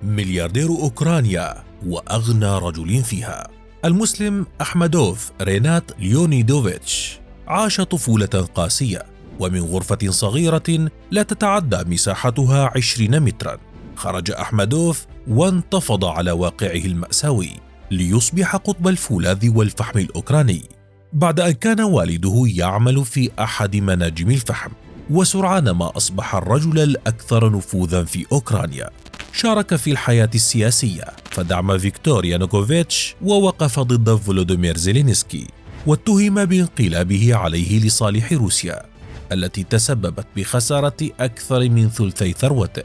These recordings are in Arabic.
ملياردير أوكرانيا وأغنى رجل فيها. المسلم أحمدوف رينات ليونيدوفيتش عاش طفولة قاسية، ومن غرفة صغيرة لا تتعدى مساحتها 20 مترا خرج أحمدوف وانتفض على واقعه المأساوي ليصبح قطب الفولاذ والفحم الأوكراني، بعد أن كان والده يعمل في أحد مناجم الفحم. وسرعان ما أصبح الرجل الأكثر نفوذا في أوكرانيا. شارك في الحياة السياسية، فدعم فيكتور يانوكوفيتش ووقف ضد فولودومير زيلينسكي، واتهم بانقلابه عليه لصالح روسيا التي تسببت بخسارة أكثر من ثلثي ثروته.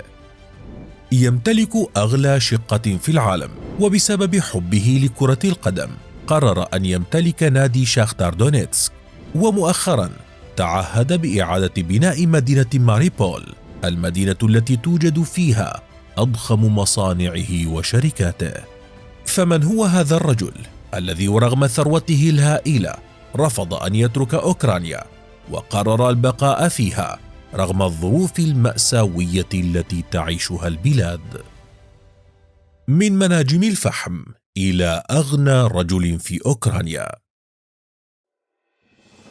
يمتلك أغلى شقة في العالم، وبسبب حبه لكرة القدم قرر أن يمتلك نادي شاختار دونيتسك. ومؤخرا تعهد بإعادة بناء مدينة ماريبول، المدينة التي توجد فيها أضخم مصانعه وشركاته. فمن هو هذا الرجل الذي ورغم ثروته الهائلة رفض أن يترك أوكرانيا وقرر البقاء فيها رغم الظروف المأساوية التي تعيشها البلاد؟ من مناجم الفحم إلى أغنى رجل في أوكرانيا.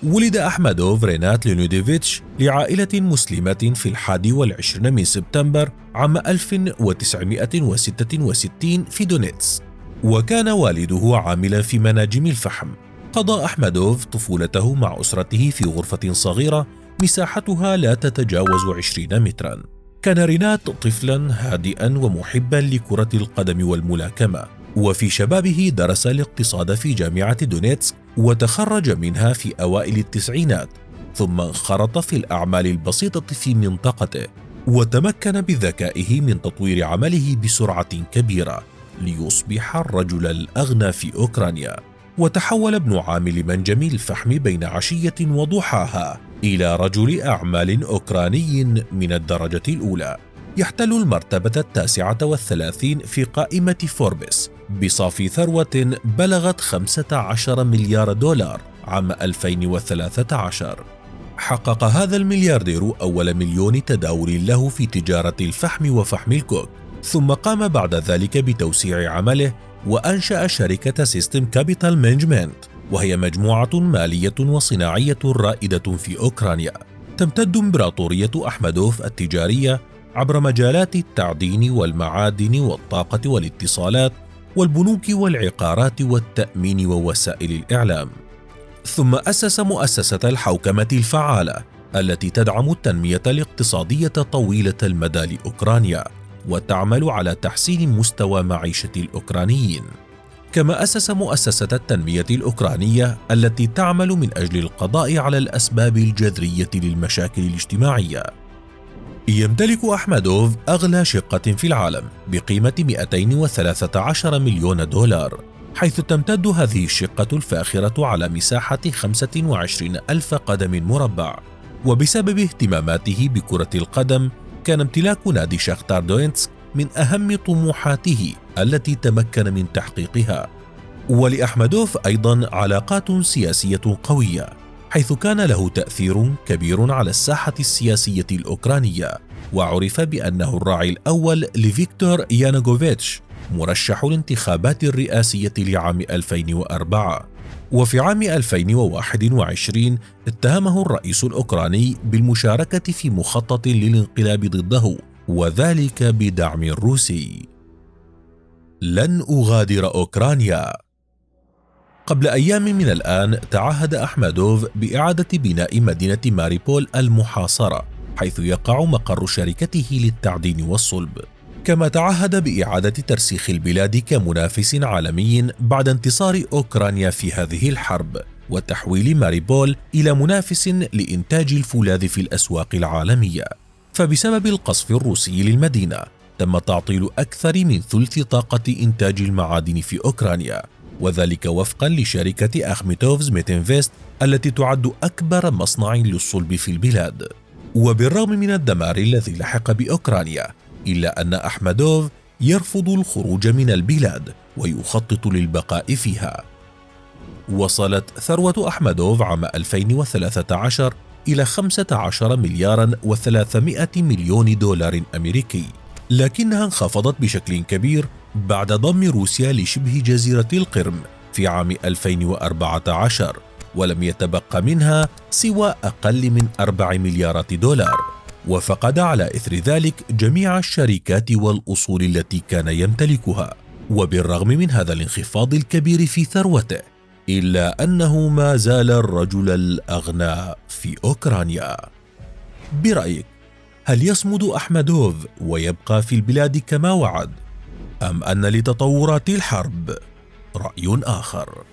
ولد أحمدوف رينات ليونيدوفيتش لعائلة مسلمة في 21 من سبتمبر عام 1966 في دونيتسك، وكان والده عاملا في مناجم الفحم. قضى أحمدوف طفولته مع أسرته في غرفة صغيرة مساحتها لا تتجاوز 20 مترا. كان رينات طفلا هادئا ومحبا لكرة القدم والملاكمة، وفي شبابه درس الاقتصاد في جامعة دونيتسك وتخرج منها في أوائل التسعينات، ثم انخرط في الأعمال البسيطة في منطقته، وتمكن بذكائه من تطوير عمله بسرعة كبيرة ليصبح الرجل الأغنى في أوكرانيا. وتحول ابن عامل منجم الفحم بين عشية وضحاها إلى رجل أعمال أوكراني من الدرجة الأولى، يحتل المرتبة 39 في قائمة فوربس بصافي ثروة بلغت 15 مليار دولار عام 2013. حقق هذا الملياردير أول مليون تداول له في تجارة الفحم وفحم الكوك، ثم قام بعد ذلك بتوسيع عمله وأنشأ شركة سيستم كابيتال مانجمنت، وهي مجموعة مالية وصناعية رائدة في أوكرانيا. تمتد إمبراطورية أحمدوف التجارية عبر مجالات التعدين والمعادن والطاقة والاتصالات والبنوك والعقارات والتأمين ووسائل الإعلام. ثم أسس مؤسسة الحوكمة الفعالة التي تدعم التنمية الاقتصادية طويلة المدى لأوكرانيا وتعمل على تحسين مستوى معيشة الأوكرانيين. كما أسس مؤسسة التنمية الأوكرانية التي تعمل من أجل القضاء على الأسباب الجذرية للمشاكل الاجتماعية. يمتلك أحمدوف أغلى شقة في العالم بقيمة 213 مليون دولار، حيث تمتد هذه الشقة الفاخرة على مساحة 25 ألف قدم مربع. وبسبب اهتماماته بكرة القدم كان امتلاك نادي شاختار دونيتسك من أهم طموحاته التي تمكن من تحقيقها. ولأحمدوف أيضا علاقات سياسية قوية، حيث كان له تأثير كبير على الساحة السياسية الأوكرانية، وعرف بأنه الراعي الأول لفيكتور يانوكوفيتش مرشح الانتخابات الرئاسية لعام 2004. وفي عام 2021 اتهمه الرئيس الأوكراني بالمشاركة في مخطط للانقلاب ضده، وذلك بدعم روسي. لن أغادر أوكرانيا. قبل أيام من الآن تعهد أحمدوف بإعادة بناء مدينة ماريبول المحاصرة، حيث يقع مقر شركته للتعدين والصلب. كما تعهد بإعادة ترسيخ البلاد كمنافس عالمي بعد انتصار أوكرانيا في هذه الحرب، وتحويل ماريبول إلى منافس لإنتاج الفولاذ في الأسواق العالمية. فبسبب القصف الروسي للمدينة تم تعطيل أكثر من ثلث طاقة إنتاج المعادن في أوكرانيا، وذلك وفقا لشركة أخميتوفز ميتنفيست التي تعد أكبر مصنع للصلب في البلاد. وبالرغم من الدمار الذي لحق بأوكرانيا، إلا أن أحمدوف يرفض الخروج من البلاد ويخطط للبقاء فيها. وصلت ثروة أحمدوف عام 2013 إلى 15 مليار و300 مليون دولار أمريكي، لكنها انخفضت بشكل كبير بعد ضم روسيا لشبه جزيرة القرم في عام 2014، ولم يتبقى منها سوى أقل من 4 مليارات دولار، وفقد على إثر ذلك جميع الشركات والأصول التي كان يمتلكها. وبالرغم من هذا الانخفاض الكبير في ثروته، إلا أنه ما زال الرجل الأغنى في أوكرانيا. برأيك، هل يصمد أحمدوف ويبقى في البلاد كما وعد، أم أن لتطورات الحرب رأي آخر؟